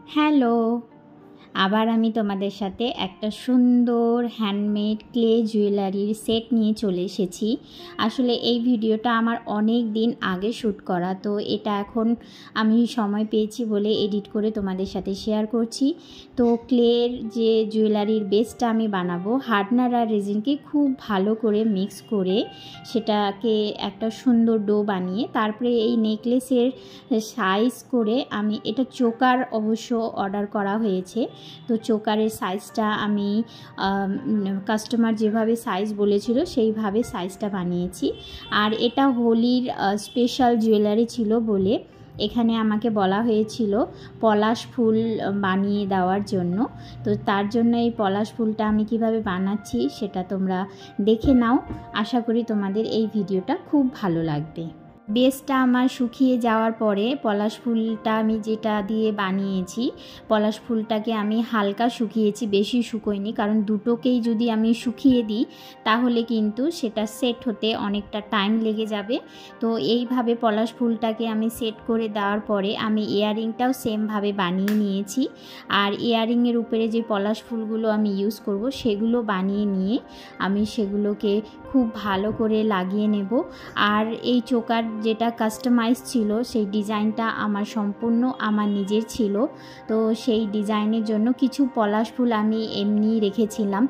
Hello, আবার আমি তোমাদের সাথে একটা সুন্দর হ্যান্ডমেড ক্লে জুয়েলারির সেট নিয়ে চলে এসেছি। আসলে এই ভিডিওটা আমার অনেক দিন আগে শ্যুট করা, তো এটা এখন আমি সময় পেয়েছি বলে এডিট করে তোমাদের সাথে শেয়ার করছি। তো ক্লের যে জুয়েলারির বেসটা আমি বানাবো, হার্ডনার আর রেজিনকে খুব ভালো করে মিক্স করে সেটাকে একটা সুন্দর ডো বানিয়ে তারপরে এই নেকলেসের সাইজ করে আমি এটা চোকার অবশ্য অর্ডার করা হয়েছে। তো চোকারের সাইজটা আমি কাস্টমার যেভাবে সাইজ বলেছিল সেইভাবে সাইজটা বানিয়েছি। আর এটা হোলির স্পেশাল জুয়েলারি ছিল বলে এখানে আমাকে বলা হয়েছিল পলাশ ফুল বানিয়ে দেওয়ার জন্য। তো তার জন্য এই পলাশ ফুলটা আমি কিভাবে বানাচ্ছি সেটা তোমরা দেখে নাও। আশা করি তোমাদের এই ভিডিওটা খুব ভালো লাগবে। বেসটা আমার শুকিয়ে যাওয়ার পরে পলাশ ফুলটা আমি যেটা দিয়ে বানিয়েছি, পলাশ ফুলটাকে আমি হালকা শুকিয়েছি, বেশি শুকোয়নি, কারণ দুটোকেই যদি আমি শুকিয়ে দিই তাহলে কিন্তু সেটা সেট হতে অনেকটা টাইম লেগে যাবে। তো এইভাবে পলাশ ফুলটাকে আমি সেট করে দেওয়ার পরে আমি ইয়াররিংটাও সেমভাবে বানিয়ে নিয়েছি। আর ইয়াররিংয়ের উপরে যে পলাশ ফুলগুলো আমি ইউজ করব সেগুলো বানিয়ে নিয়ে আমি সেগুলোকে খুব ভালো করে লাগিয়ে নেব। আর এই চোকার যেটা কাস্টমাইজ ছিল সেই ডিজাইনটা আমার সম্পূর্ণ আমার নিজের ছিল। তো সেই ডিজাইনের জন্য কিছু পলাশ ফুল আমি এমনি রেখেছিলাম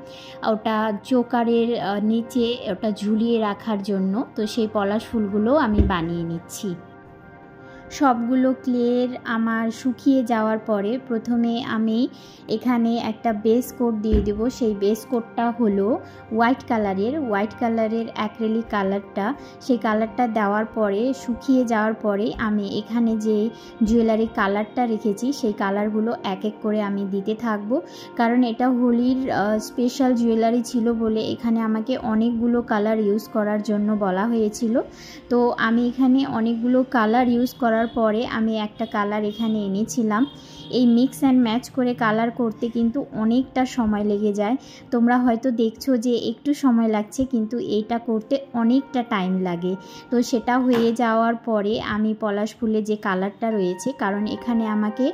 ওটা চোকারের নিচে ওটা ঝুলিয়ে রাখার জন্য। তো সেই পলাশ ফুলগুলো আমি বানিয়ে নিচ্ছি। সবগুলো ক্লের আমার শুকিয়ে যাওয়ার পরে প্রথমে আমি এখানে একটা বেস কোট দিয়ে দেব। সেই বেস কোটটা হলো হোয়াইট কালারের অ্যাক্রিলিক কালারটা। সেই কালারটা দেওয়ার পরে শুকিয়ে যাওয়ার পরে আমি এখানে যে জুয়েলারি কালারটা রেখেছি সেই কালারগুলো এক এক করে আমি দিতে থাকবো, কারণ এটা হোলির স্পেশাল জুয়েলারি ছিল বলে এখানে আমাকে অনেকগুলো কালার ইউজ করার জন্য বলা হয়েছিল। তো আমি এখানে অনেকগুলো কালার ইউজ করার পরে আমি একটা কালার এখানে এনেছিলাম। এই মিক্স অ্যান্ড ম্যাচ করে কালার করতে কিন্তু অনেকটা সময় লেগে যায়। তোমরা হয়তো দেখছো যে একটু সময় লাগছে, কিন্তু এইটা করতে অনেকটা টাইম লাগে। তো সেটা হয়ে যাওয়ার পরে আমি পলাশ ফুলের যে কালারটা রয়েছে, কারণ এখানে আমাকে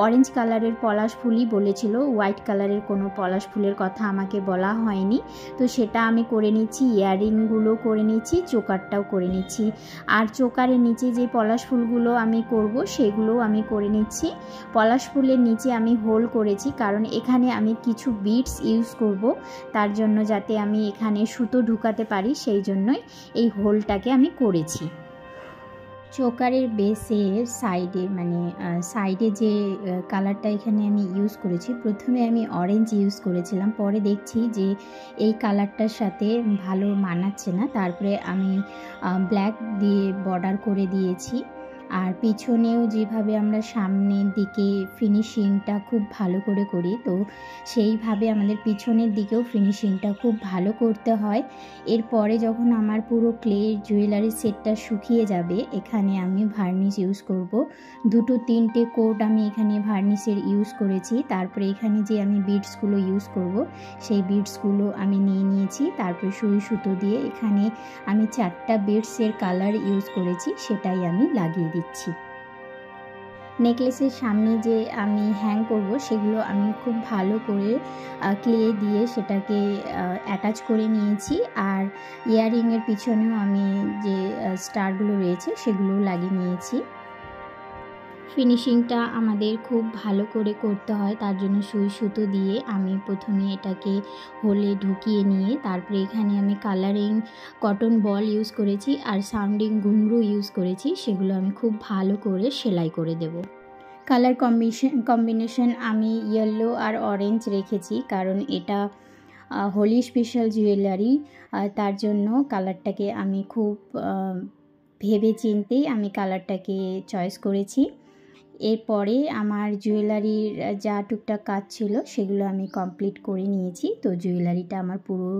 অরেঞ্জ কালারের পলাশ ফুলই বলেছিল, হোয়াইট কালারের কোনো পলাশ ফুলের কথা আমাকে বলা হয়নি। তো সেটা আমি করে নিচ্ছি, ইয়াররিংগুলো করে নিচ্ছি, চোকারটাও করে নিচ্ছি। আর চোকারের নিচে যে পলাশ ফুলগুলো আমি করব সেগুলোও আমি করে নিচ্ছি। পলাশ ফুলের নিচে আমি হোল করেছি, কারণ এখানে আমি কিছু বিডস ইউজ করব, তার জন্য যাতে আমি এখানে সুতো ঢুকাতে পারি সেই জন্যই এই হোলটাকে আমি করেছি। চোকারের বেসের সাইডে যে কালারটা এখানে আমি ইউজ করেছি, প্রথমে আমি অরেঞ্জ ইউজ করেছিলাম, পরে দেখছি যে এই কালারটার সাথে ভালো মানাচ্ছে না, তারপরে আমি ব্ল্যাক দিয়ে বর্ডার করে দিয়েছি। আর পিছনেও যেভাবে আমরা সামনের দিকে ফিনিশিংটা খুব ভালো করে করি, তো সেইভাবে আমাদের পিছনের দিকেও ফিনিশিংটা খুব ভালো করতে হয়। এরপরে যখন আমার পুরো ক্লে জুয়েলারি সেটটা শুকিয়ে যাবে, এখানে আমি ভার্নিশ ইউজ করব। 2-3টে কোট আমি এখানে ভার্নিশের ইউজ করেছি। তারপরে এখানে যে আমি বিডসগুলো ইউজ করব সেই বিডসগুলো আমি নিয়ে নিয়েছি। তারপরে সুই সুতো দিয়ে এখানে আমি 4টা বিডসের কালার ইউজ করেছি, সেটাই আমি লাগিয়ে দিচ্ছি। নেকলেসের সামনে যে আমি হ্যাং করব সেগুলো আমি খুব ভালো করে ক্লে দিয়ে সেটাকে অ্যাটাচ করে নিয়েছি। আর ইয়াররিংয়ের পিছনেও আমি যে স্টারগুলো রয়েছে সেগুলো লাগিয়ে নিয়েছি। ফিনিশিংটা আমাদের খুব ভালো করে করতে হয়, তার জন্য সুই সুতো দিয়ে আমি প্রথমে এটাকে হোলে ঢুকিয়ে নিয়ে তারপরে এখানে আমি কালারিং কটন বল ইউজ করেছি আর সাউন্ডিং ঘুঙরু ইউজ করেছি, সেগুলো আমি খুব ভালো করে সেলাই করে দেব। কালার কম্বিনেশন আমি ইয়েলো আর অরেঞ্জ রেখেছি, কারণ এটা হোলি স্পেশাল জুয়েলারি, তার জন্য কালারটাকে আমি খুব ভেবে চিন্তেই আমি কালারটাকে চয়েস করেছি। এরপরে আমার জুয়েলারির যা টুকটাক কাজ ছিল সেগুলো আমি কমপ্লিট করে নিয়েছি। তো জুয়েলারিটা আমার পুরো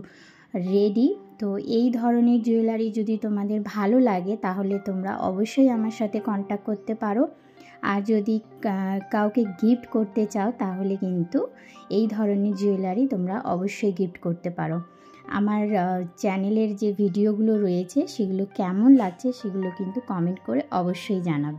রেডি। তো এই ধরনের জুয়েলারি যদি তোমাদের ভালো লাগে তাহলে তোমরা অবশ্যই আমার সাথে কন্ট্যাক্ট করতে পারো। আর যদি কাউকে গিফট করতে চাও তাহলে কিন্তু এই ধরনের জুয়েলারি তোমরা অবশ্যই গিফট করতে পারো। আমার চ্যানেলের যে ভিডিওগুলো রয়েছে সেগুলো কেমন লাগছে সেগুলো কিন্তু কমেন্ট করে অবশ্যই জানাবে।